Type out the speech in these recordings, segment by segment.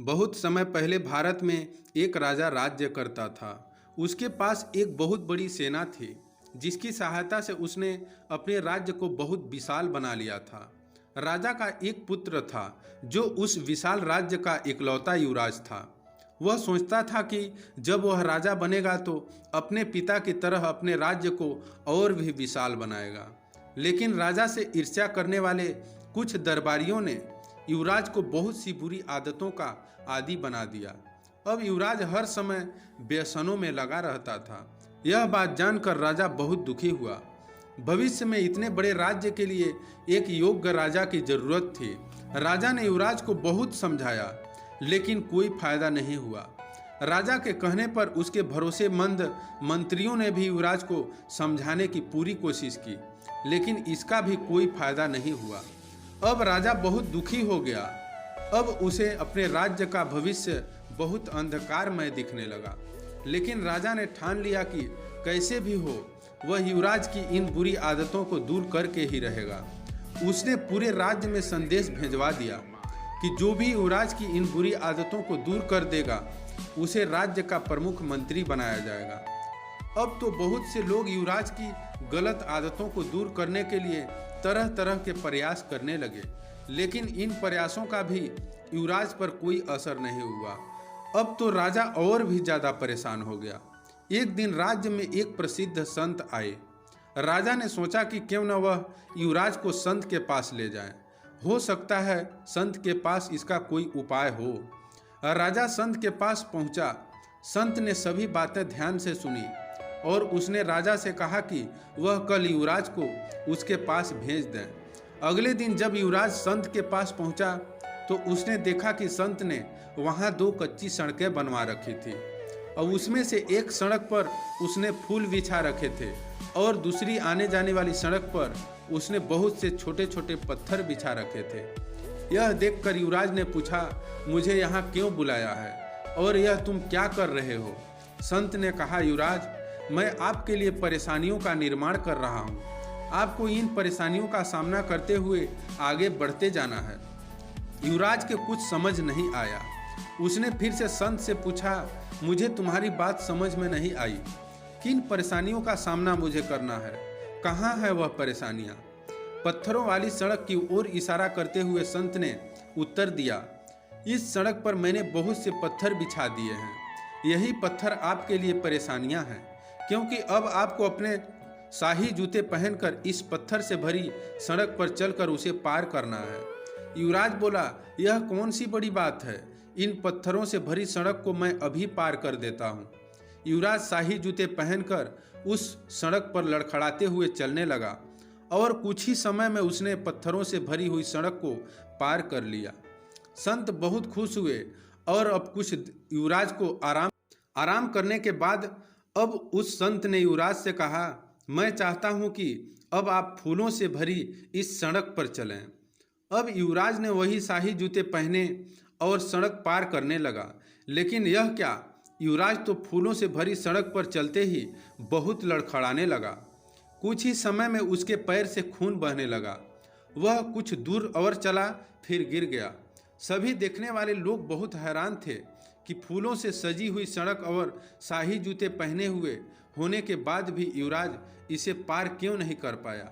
बहुत समय पहले भारत में एक राजा राज्य करता था। उसके पास एक बहुत बड़ी सेना थी, जिसकी सहायता से उसने अपने राज्य को बहुत विशाल बना लिया था। राजा का एक पुत्र था जो उस विशाल राज्य का इकलौता युवराज था। वह सोचता था कि जब वह राजा बनेगा तो अपने पिता की तरह अपने राज्य को और भी विशाल बनाएगा। लेकिन राजा से ईर्ष्या करने वाले कुछ दरबारियों ने युवराज को बहुत सी बुरी आदतों का आदी बना दिया। अब युवराज हर समय व्यसनों में लगा रहता था। यह बात जानकर राजा बहुत दुखी हुआ। भविष्य में इतने बड़े राज्य के लिए एक योग्य राजा की जरूरत थी। राजा ने युवराज को बहुत समझाया, लेकिन कोई फायदा नहीं हुआ। राजा के कहने पर उसके भरोसेमंद मंत्रियों ने भी युवराज को समझाने की पूरी कोशिश की, लेकिन इसका भी कोई फायदा नहीं हुआ। अब राजा बहुत दुखी हो गया। अब उसे अपने राज्य का भविष्य बहुत अंधकारमय दिखने लगा। लेकिन राजा ने ठान लिया कि कैसे भी हो वह युवराज की इन बुरी आदतों को दूर करके ही रहेगा। उसने पूरे राज्य में संदेश भेजवा दिया कि जो भी युवराज की इन बुरी आदतों को दूर कर देगा उसे राज्य का प्रमुख मंत्री बनाया जाएगा। अब तो बहुत से लोग युवराज की गलत आदतों को दूर करने के लिए तरह तरह के प्रयास करने लगे, लेकिन इन प्रयासों का भी युवराज पर कोई असर नहीं हुआ। अब तो राजा और भी ज़्यादा परेशान हो गया। एक दिन राज्य में एक प्रसिद्ध संत आए। राजा ने सोचा कि क्यों न वह युवराज को संत के पास ले जाए। हो सकता है संत के पास इसका कोई उपाय हो। राजा संत के पास पहुंचा। संत ने सभी बातें ध्यान से सुनी और उसने राजा से कहा कि वह कल युवराज को उसके पास भेज दें। अगले दिन जब युवराज संत के पास पहुंचा तो उसने देखा कि संत ने वहां दो कच्ची सड़कें बनवा रखी थी और उसमें से एक सड़क पर उसने फूल बिछा रखे थे और दूसरी आने जाने वाली सड़क पर उसने बहुत से छोटे छोटे पत्थर बिछा रखे थे। यह देखकर युवराज ने पूछा, मुझे यहाँ क्यों बुलाया है और यह तुम क्या कर रहे हो? संत ने कहा, युवराज, मैं आपके लिए परेशानियों का निर्माण कर रहा हूँ। आपको इन परेशानियों का सामना करते हुए आगे बढ़ते जाना है। युवराज के कुछ समझ नहीं आया। उसने फिर से संत से पूछा, मुझे तुम्हारी बात समझ में नहीं आई। किन परेशानियों का सामना मुझे करना है? कहाँ है वह परेशानियाँ? पत्थरों वाली सड़क की ओर इशारा करते हुए संत ने उत्तर दिया, इस सड़क पर मैंने बहुत से पत्थर बिछा दिए हैं। यही पत्थर आपके लिए परेशानियाँ हैं, क्योंकि अब आपको अपने शाही जूते पहनकर इस पत्थर से भरी सड़क पर चलकर उसे पार करना है। युवराज बोला, यह कौन सी बड़ी बात है? इन पत्थरों से भरी सड़क को मैं अभी पार कर देता हूँ। युवराज शाही जूते पहनकर उस सड़क पर लड़खड़ाते हुए चलने लगा और कुछ ही समय में उसने पत्थरों से भरी हुई सड़क को पार कर लिया। संत बहुत खुश हुए और अब कुछ युवराज को आराम करने के बाद अब उस संत ने युवराज से कहा, मैं चाहता हूं कि अब आप फूलों से भरी इस सड़क पर चलें। अब युवराज ने वही शाही जूते पहने और सड़क पार करने लगा। लेकिन यह क्या, युवराज तो फूलों से भरी सड़क पर चलते ही बहुत लड़खड़ाने लगा। कुछ ही समय में उसके पैर से खून बहने लगा। वह कुछ दूर और चला, फिर गिर गया। सभी देखने वाले लोग बहुत हैरान थे कि फूलों से सजी हुई सड़क और शाही जूते पहने हुए होने के बाद भी युवराज इसे पार क्यों नहीं कर पाया।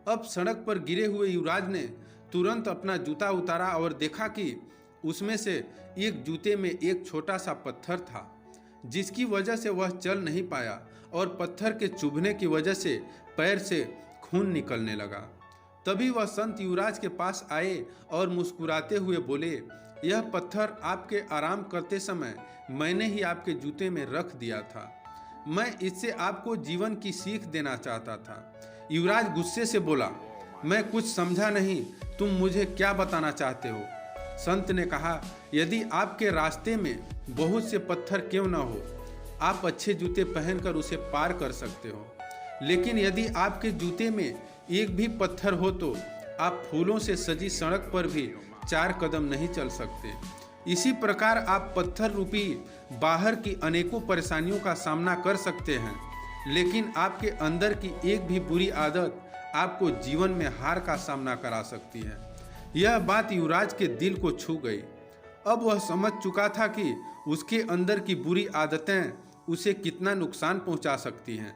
अब सड़क पर गिरे हुए युवराज ने तुरंत अपना जूता उतारा और देखा कि उसमें से एक जूते में एक छोटा सा पत्थर था, जिसकी वजह से वह चल नहीं पाया और पत्थर के चुभने की वजह से पैर से खून निकलने लगा। तभी वह संत युवराज के पास आए और मुस्कुराते हुए बोले, यह पत्थर आपके आराम करते समय मैंने ही आपके जूते में रख दिया था। मैं इससे आपको जीवन की सीख देना चाहता था। युवराज गुस्से से बोला, मैं कुछ समझा नहीं, तुम मुझे क्या बताना चाहते हो? संत ने कहा, यदि आपके रास्ते में बहुत से पत्थर क्यों न हो, आप अच्छे जूते पहनकर उसे पार कर सकते हो। लेकिन यदि आपके जूते में एक भी पत्थर हो तो आप फूलों से सजी सड़क पर भी 4 कदम नहीं चल सकते। इसी प्रकार आप पत्थर रूपी बाहर की अनेकों परेशानियों का सामना कर सकते हैं, लेकिन आपके अंदर की एक भी बुरी आदत आपको जीवन में हार का सामना करा सकती है। यह बात युवराज के दिल को छू गई। अब वह समझ चुका था कि उसके अंदर की बुरी आदतें उसे कितना नुकसान पहुंचा सकती हैं।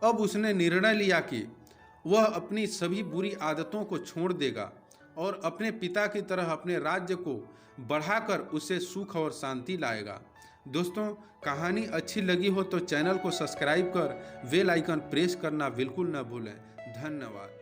अब उसने निर्णय लिया कि वह अपनी सभी बुरी आदतों को छोड़ देगा और अपने पिता की तरह अपने राज्य को बढ़ाकर उसे सुख और शांति लाएगा। दोस्तों, कहानी अच्छी लगी हो तो चैनल को सब्सक्राइब कर बेल आइकन प्रेस करना बिल्कुल न भूलें। धन्यवाद।